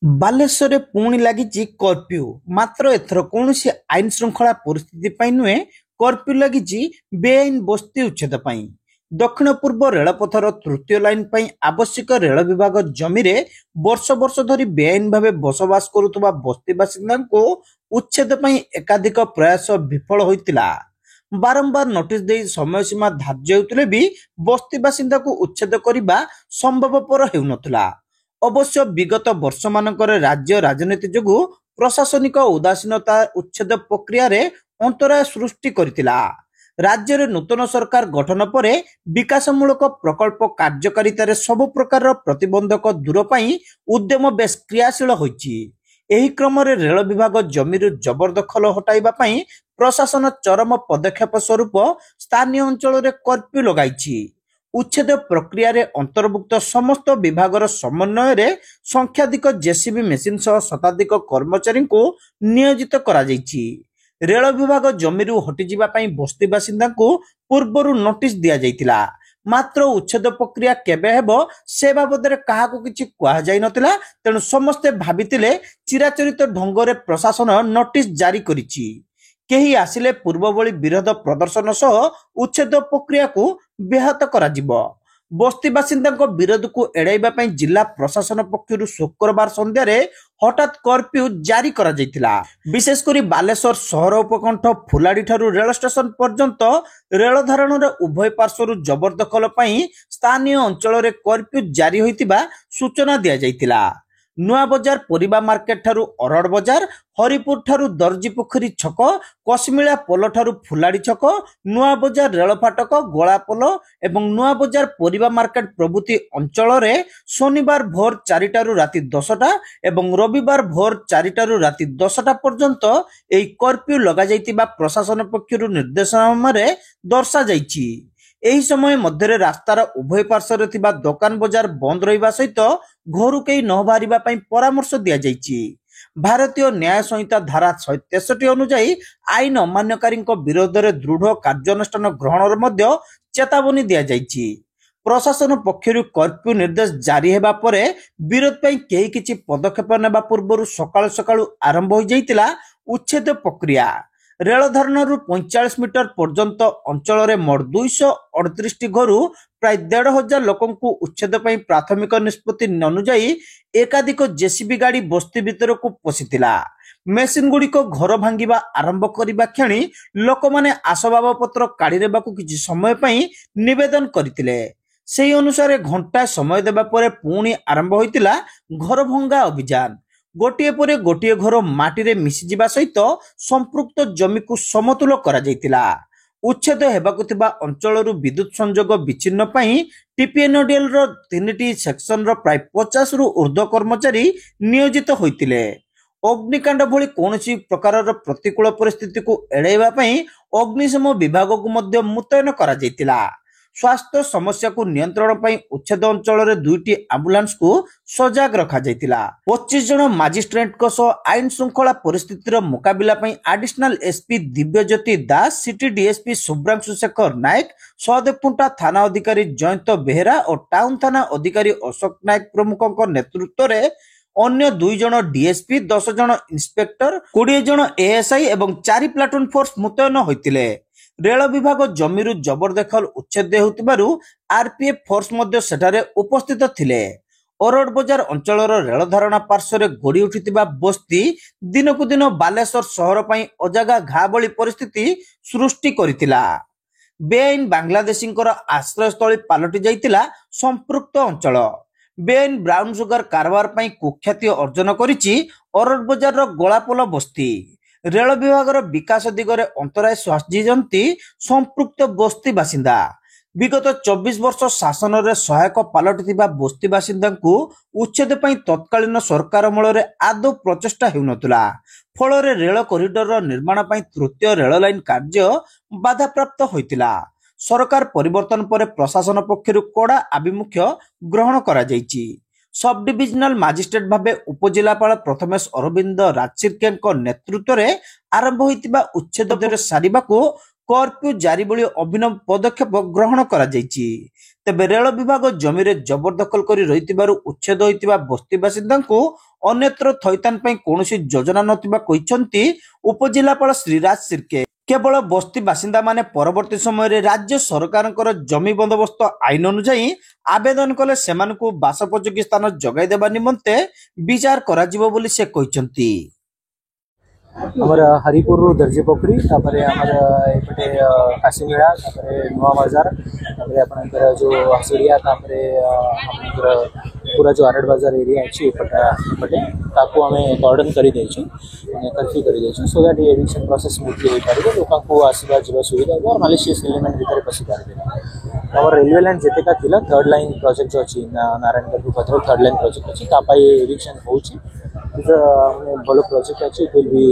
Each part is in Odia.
ବାଲେଶ୍ୱରରେ ପୁଣି ଲାଗିଛି କର୍ଫ୍ୟୁ। ମାତ୍ର ଏଥର କୌଣସି ଆଇନ ଶୃଙ୍ଖଳା ପରିସ୍ଥିତି ପାଇଁ ନୁହେଁ, କର୍ଫ୍ୟୁ ଲାଗିଛି ବେଆଇନ ବସ୍ତି ଉଚ୍ଛେଦ ପାଇଁ। ଦକ୍ଷିଣ ପୂର୍ବ ରେଳପଥର ତୃତୀୟ ଲାଇନ ପାଇଁ ଆବଶ୍ୟକ ରେଳ ବିଭାଗ ଜମିରେ ବର୍ଷ ବର୍ଷ ଧରି ବେଆଇନ ଭାବେ ବସବାସ କରୁଥିବା ବସ୍ତି ବାସିନ୍ଦାଙ୍କୁ ଉଚ୍ଛେଦ ପାଇଁ ଏକାଧିକ ପ୍ରୟାସ ବିଫଳ ହୋଇଥିଲା। ବାରମ୍ବାର ନୋଟିସ ଦେଇ ସମୟସୀମା ଧାର୍ଯ୍ୟ ହେଉଥିଲେ ବି ବସ୍ତି ବାସିନ୍ଦାକୁ ଉଚ୍ଛେଦ କରିବା ସମ୍ଭବପର ହେଉନଥିଲା। ଅବଶ୍ୟ ବିଗତ ବର୍ଷମାନଙ୍କରେ ରାଜ୍ୟ ରାଜନୀତି ଯୋଗୁଁ ପ୍ରଶାସନିକ ଉଦାସୀନତା ଉଚ୍ଛେଦ ପ୍ରକ୍ରିୟାରେ ଅନ୍ତରାୟ ସୃଷ୍ଟି କରିଥିଲା। ରାଜ୍ୟରେ ନୂତନ ସରକାର ଗଠନ ପରେ ବିକାଶମୂଳକ ପ୍ରକଳ୍ପ କାର୍ଯ୍ୟକାରିତାରେ ସବୁ ପ୍ରକାରର ପ୍ରତିବନ୍ଧକ ଦୂର ପାଇଁ ଉଦ୍ୟମ ବେଶ କ୍ରିୟାଶୀଳ ହୋଇଛି। ଏହି କ୍ରମରେ ରେଳ ବିଭାଗ ଜମିରୁ ଜବରଦଖଲ ହଟାଇବା ପାଇଁ ପ୍ରଶାସନ ଚରମ ପଦକ୍ଷେପ ସ୍ୱରୂପ ସ୍ଥାନୀୟ ଅଞ୍ଚଳରେ କର୍ଫ୍ୟୁ ଲଗାଇଛି। ଉଚ୍ଛେଦ ପ୍ରକ୍ରିୟାରେ ଅନ୍ତର୍ଭୁକ୍ତ ସମସ୍ତ ବିଭାଗର ସମନ୍ୱୟରେ ସଂଖ୍ୟାଧିକ ଜେସିବି ମେସିନ ସହ ଶତାଧିକ କର୍ମଚାରୀଙ୍କୁ ନିୟୋଜିତ କରାଯାଇଛି। ରେଳ ବିଭାଗ ଜମିରୁ ହଟିଯିବା ପାଇଁ ବସ୍ତି ବାସିନ୍ଦାଙ୍କୁ ପୂର୍ବରୁ ନୋଟିସ ଦିଆଯାଇଥିଲା। ମାତ୍ର ଉଚ୍ଛେଦ ପ୍ରକ୍ରିୟା କେବେ ହେବ ସେ ବାବଦରେ କାହାକୁ କିଛି କୁହାଯାଇ ନଥିଲା। ତେଣୁ ସମସ୍ତେ ଭାବିଥିଲେ ଚିରାଚରିତ ଢଙ୍ଗରେ ପ୍ରଶାସନ ନୋଟିସ ଜାରି କରିଛି। କେହି ଆସିଲେ ପୂର୍ବ ଭଳି ବିରୋଧ ପ୍ରଦର୍ଶନ ସହ ଉଚ୍ଛେଦ ପ୍ରକ୍ରିୟାକୁ ବ୍ୟାହତ କରାଯିବ। ବସ୍ତି ବାସିନ୍ଦାଙ୍କ ବିରୋଧକୁ ଏଡ଼ାଇବା ପାଇଁ ଜିଲ୍ଲା ପ୍ରଶାସନ ପକ୍ଷରୁ ଶୁକ୍ରବାର ସନ୍ଧ୍ୟାରେ ହଠାତ୍ କର୍ଫ୍ୟୁ ଜାରି କରାଯାଇଥିଲା। ବିଶେଷ କରି ବାଲେଶ୍ୱର ସହର ଉପକଣ୍ଠ ଫୁଲାଡି ଠାରୁ ରେଳ ଷ୍ଟେସନ ପର୍ଯ୍ୟନ୍ତ ରେଳ ଧାରଣର ଉଭୟ ପାର୍ଶ୍ୱରୁ ଜବରଦଖଲ ପାଇଁ ସ୍ଥାନୀୟ ଅଞ୍ଚଳରେ କର୍ଫ୍ୟୁ ଜାରି ହୋଇଥିବା ସୂଚନା ଦିଆଯାଇଥିଲା। ନୂଆବଜାର ପରିବା ମାର୍କେଟ ଠାରୁ ଅରଡ଼ ବଜାର, ହରିପୁର ଠାରୁ ଦର୍ଜି ପୋଖରୀ ଛକ, କସିମିଳା ପୋଲ ଠାରୁ ଫୁଲାଡି ଛକ, ନୂଆବଜାର ରେଳ ଫାଟକ, ଗୋଳାପୋଲ ଏବଂ ନୂଆବଜାର ପରିବା ମାର୍କେଟ ପ୍ରଭୃତି ଅଞ୍ଚଳରେ ଶନିବାର ଭୋର 4ଟାରୁ ରାତି 10ଟା ଏବଂ ରବିବାର ଭୋର 4ଟାରୁ ରାତି 10ଟା ପର୍ଯ୍ୟନ୍ତ ଏହି କର୍ଫ୍ୟୁ ଲଗାଯାଇଥିବା ପ୍ରଶାସନ ପକ୍ଷରୁ ନିର୍ଦ୍ଦେଶନାମାରେ ଦର୍ଶାଯାଇଛି। ଏହି ସମୟ ମଧ୍ୟରେ ରାସ୍ତାର ଉଭୟ ପାର୍ଶ୍ୱରେ ଥିବା ଦୋକାନ ବଜାର ବନ୍ଦ ରହିବା ସହିତ ଘରୁ କେହି ନ ବାହାରିବା ପାଇଁ ପରାମର୍ଶ ଦିଆଯାଇଛି। ଭାରତୀୟ ନ୍ୟାୟ ସଂହିତା ଧାରା 163 ଅନୁଯାୟୀ ଆଇନ ଅମାନ୍ୟକାରୀଙ୍କ ବିରୋଧରେ ଦୃଢ କାର୍ଯ୍ୟାନୁଷ୍ଠାନ ଗ୍ରହଣର ମଧ୍ୟ ଚେତାବନୀ ଦିଆଯାଇଛି। ପ୍ରଶାସନ ପକ୍ଷରୁ କର୍ଫ୍ୟୁ ନିର୍ଦ୍ଦେଶ ଜାରି ହେବା ପରେ ବିରୋଧ ପାଇଁ କେହି କିଛି ପଦକ୍ଷେପ ନେବା ପୂର୍ବରୁ ସକାଳୁ ସକାଳୁ ଆରମ୍ଭ ହୋଇଯାଇଥିଲା ଉଚ୍ଛେଦ ପ୍ରକ୍ରିୟା। ରେଳ ଧାରଣାରୁ 45 ମିଟର ପର୍ଯ୍ୟନ୍ତ ଅଞ୍ଚଳରେ ମୋଟ 238ଟି ଘରୁ ପ୍ରାୟ 1,500 ଲୋକଙ୍କୁ ଉଚ୍ଛେଦ ପାଇଁ ପ୍ରାଥମିକ ନିଷ୍ପତ୍ତି ଅନୁଯାୟୀ ଏକାଧିକ ଜେସିବି ଗାଡି ବସ୍ତି ଭିତରକୁ ପଶିଥିଲା। ମେସିନ ଗୁଡିକ ଘର ଭାଙ୍ଗିବା ଆରମ୍ଭ କରିବା କ୍ଷଣି ଲୋକମାନେ ଆସବାବପତ୍ର କାଢି ନେବାକୁ କିଛି ସମୟ ପାଇଁ ନିବେଦନ କରିଥିଲେ। ସେହି ଅନୁସାରେ ଘଣ୍ଟାଏ ସମୟ ଦେବା ପରେ ପୁଣି ଆରମ୍ଭ ହୋଇଥିଲା ଘର ଭଙ୍ଗା ଅଭିଯାନ। ଗୋଟିଏ ପରେ ଗୋଟିଏ ଘର ମାଟିରେ ମିଶିଯିବା ସହିତ ସମ୍ପୃକ୍ତ ଜମିକୁ ସମତୁଲ କରାଯାଇଥିଲା। ଉଚ୍ଛେଦ ହେବାକୁ ଥିବା ଅଞ୍ଚଳରୁ ବିଦ୍ୟୁତ ସଂଯୋଗ ବିଚ୍ଛିନ୍ନ ପାଇଁ ଟିପିଏନଡିଏଲର 3ଟି ସେକ୍ସନର ପ୍ରାୟ 50ରୁ ଉର୍ଦ୍ଧ୍ୱ କର୍ମଚାରୀ ନିୟୋଜିତ ହୋଇଥିଲେ। ଅଗ୍ନିକାଣ୍ଡ ଭଳି କୌଣସି ପ୍ରକାରର ପ୍ରତିକୂଳ ପରିସ୍ଥିତିକୁ ଏଡ଼ାଇବା ପାଇଁ ଅଗ୍ନିଶମ ବିଭାଗକୁ ମଧ୍ୟ ମୁତୟନ କରାଯାଇଥିଲା। ସ୍ୱାସ୍ଥ୍ୟ ସମସ୍ୟାକୁ ନିୟନ୍ତ୍ରଣ ପାଇଁ ଉଚ୍ଛେଦ ଅଞ୍ଚଳରେ 2ଟି ଆମ୍ବୁଲାନ୍ସକୁ ସଜାଗ ରଖାଯାଇଥିଲା। 25 ଜଣ ମାଜିଷ୍ଟ୍ରେଟଙ୍କ ସହ ଆଇନ ଶୃଙ୍ଖଳା ପରିସ୍ଥିତିର ମୁକାବିଲା ପାଇଁ additional SP Dibyajyoti Das, city DSP Subhranshu Sekhar Nayak, Sahadevkhunta ଥାନା ଅଧିକାରୀ ଜୟନ୍ତ ବେହେରା ଓ ଟାଉନ ଥାନା ଅଧିକାରୀ ଅଶୋକ ନାୟକ ପ୍ରମୁଖଙ୍କ ନେତୃତ୍ୱରେ ଅନ୍ୟ 2 ଜଣ ଡିଏସପି, 10 ଜଣ ଇନ୍ସପେକ୍ଟର, 20 ଜଣ ଏଏସଆଇ ଏବଂ 4 ପ୍ଲାଟୁନ ଫୋର୍ସ ମୁତୟନ ହୋଇଥିଲେ। ରେଳ ବିଭାଗ ଜମିରୁ ଜବରଦଖଲ ଉଚ୍ଛେଦ ହେଉଥିବାରୁ ଆରପିଏଫ ଫୋର୍ସ ମଧ୍ୟ ସେଠାରେ ଉପସ୍ଥିତ ଥିଲେ। ଅରଡ଼ ବଜାର ଅଞ୍ଚଳର ରେଳ ଧାରଣା ପାର୍ଶ୍ୱରେ ଗଢ଼ି ଉଠିଥିବା ବସ୍ତି ଦିନକୁ ଦିନ ବାଲେଶ୍ୱର ସହର ପାଇଁ ଅଜାଗା ଘା ଭଳି ପରିସ୍ଥିତି ସୃଷ୍ଟି କରିଥିଲା। ବେଆଇନ ବାଂଲାଦେଶୀଙ୍କର ଆଶ୍ରୟସ୍ଥଳୀ ପାଲଟି ଯାଇଥିଲା ସମ୍ପୃକ୍ତ ଅଞ୍ଚଳ। ବେଆଇନ ବ୍ରାଉନ ସୁଗାର କାରବାର ପାଇଁ କୁଖ୍ୟାତି ଅର୍ଜନ କରିଛି ଅରଡ଼ ବଜାରର ଗୋଳାପୋଲ ବସ୍ତି। ରେଳ ବିଭାଗର ବିକାଶ ଦିଗରେ ଅନ୍ତରାୟ ସାଜିଛନ୍ତି ସମ୍ପୃକ୍ତ ବସ୍ତି ବାସିନ୍ଦା। ବିଗତ 24 ବର୍ଷ ଶାସନରେ ସହାୟକ ପାଲଟିଥିବା ବସ୍ତି ବାସିନ୍ଦାଙ୍କୁ ଉଚ୍ଛେଦ ପାଇଁ ତତ୍କାଳୀନ ସରକାର ଅମଳରେ ଆଦୌ ପ୍ରଚେଷ୍ଟା ହେଉନଥିଲା। ଫଳରେ ରେଳ କରିଡରର ନିର୍ମାଣ ପାଇଁ ତୃତୀୟ ରେଳ ଲାଇନ କାର୍ଯ୍ୟ ବାଧାପ୍ରାପ୍ତ ହୋଇଥିଲା। ସରକାର ପରିବର୍ତ୍ତନ ପରେ ପ୍ରଶାସନ ପକ୍ଷରୁ କଡ଼ା ଆଭିମୁଖ୍ୟ ଗ୍ରହଣ କରାଯାଇଛି। ସବ୍ ଡିଭିଜନାଲ ମାଜିଷ୍ଟ୍ରେଟ ଭାବେ ଉପଜିଲ୍ଲାପାଳ ପ୍ରଥମେଶ ଅରବିନ୍ଦ ରାଜସିର୍କେଙ୍କ ନେତୃତ୍ୱରେ ଆରମ୍ଭ ହୋଇଥିବା ଉଚ୍ଛେଦ ସାରିବାକୁ କର୍ଫ୍ୟୁ ଜାରି ଭଳି ଅଭିନବ ପଦକ୍ଷେପ ଗ୍ରହଣ କରାଯାଇଛି। ତେବେ ରେଳ ବିଭାଗ ଜମିରେ ଜବରଦଖଲ କରି ରହିଥିବାରୁ ଉଚ୍ଛେଦ ହୋଇଥିବା ବସ୍ତି ବାସିନ୍ଦାଙ୍କୁ अन्यत्र थैतान ପାଇଁ କୌଣସି ଯୋଜନା ନଥିବା କହିଛନ୍ତି ଉପଜିଲ୍ଲାପାଳ ଶ୍ରୀରାଜ ସିର୍କେ। କେବଳ ବସ୍ତି ବାସିନ୍ଦା ମାନେ ପରବର୍ତ୍ତୀ ସମୟରେ ରାଜ୍ୟ ସରକାରଙ୍କର ଜମି ବନ୍ଦୋବସ୍ତ ଆଇନ ଅନୁଯାୟୀ ଆବେଦନ କଲେ ସେମାନଙ୍କୁ ବାସୋପଯୋଗୀ ସ୍ଥାନ ଯୋଗାଇ ଦେବା ନିମନ୍ତେ ବିଚାର କରାଯିବ ବୋଲି ସେ କହିଛନ୍ତି। आमर हरिपुर दर्जी पोखरी एपटे काशीमेला नुआ बाजार आपणकर जो हसुरिया पूरा जो आरड बाजार एरिया अच्छी एपटे ताकू आम कर्डन कर कर्फ्यू कर so that eviction process smoothly हो पारे लोक आसवा जा सुविधा हो और मालिशियस एलिमेंट भितर पशि पारे। आम रेलवे लाइन जितेका थिला थर्ड लाइन प्रोजेक्ट जो अच्छी नारायणगढ़ पत्र थर्ड लाइन प्रोजेक्ट अच्छी एविक्शन हो भलो प्रोजेक्ट अच्छी it will be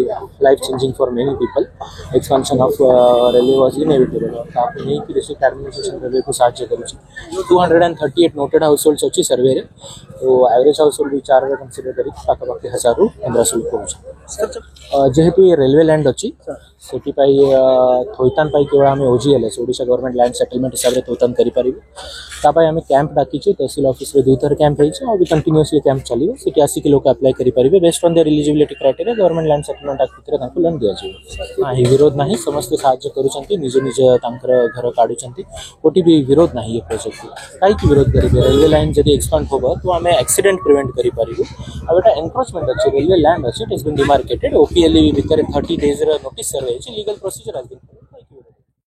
life changing for many people. Expansion of railway was inevitable नहीं कि डिस्ट्रिक्ट एडमिनिस्ट्रेशन रेलवे को साहाय्य करुच्ची। 238 नोटेड हाउस होल्ड्स अच्छी सर्वे रे तो एवरेज हाउस होल्ड विचार कंसीडर करी पाखापाखि 1000 रु 1500 करुच्ची। जेहेतु ये रेलवे लैंड अच्छी से थैतान केवल आम ओजीएलएस ओडिशा गवर्नमेंट लैंड सेटलमेंट हिसाब से थैतान करें आम कैंप डाकी तहसील ऑफिस रे 2 थर कैंप रही कंटिन्यूअसली कैंप चलो से आसिक लोग अप्लाई करेंगे best on their eligibility criteria government land settlement act भितर लोन दिया विरोध ना समस्ते साहाय्य करुँच निज निज घर काढ़ुंट कोटी भी विरोध ना ये प्रोजेक्ट कहीं विरोध करेंगे रेलवे लाइन जब एक्सपांड हो तो आम एक्सीडेंट प्रिवेंट करें एनक्रोचमेंट अच्छे रेलवे लैंड अच्छे it has been demarcated OPLE भितर 30 days notice survey legal procedure has been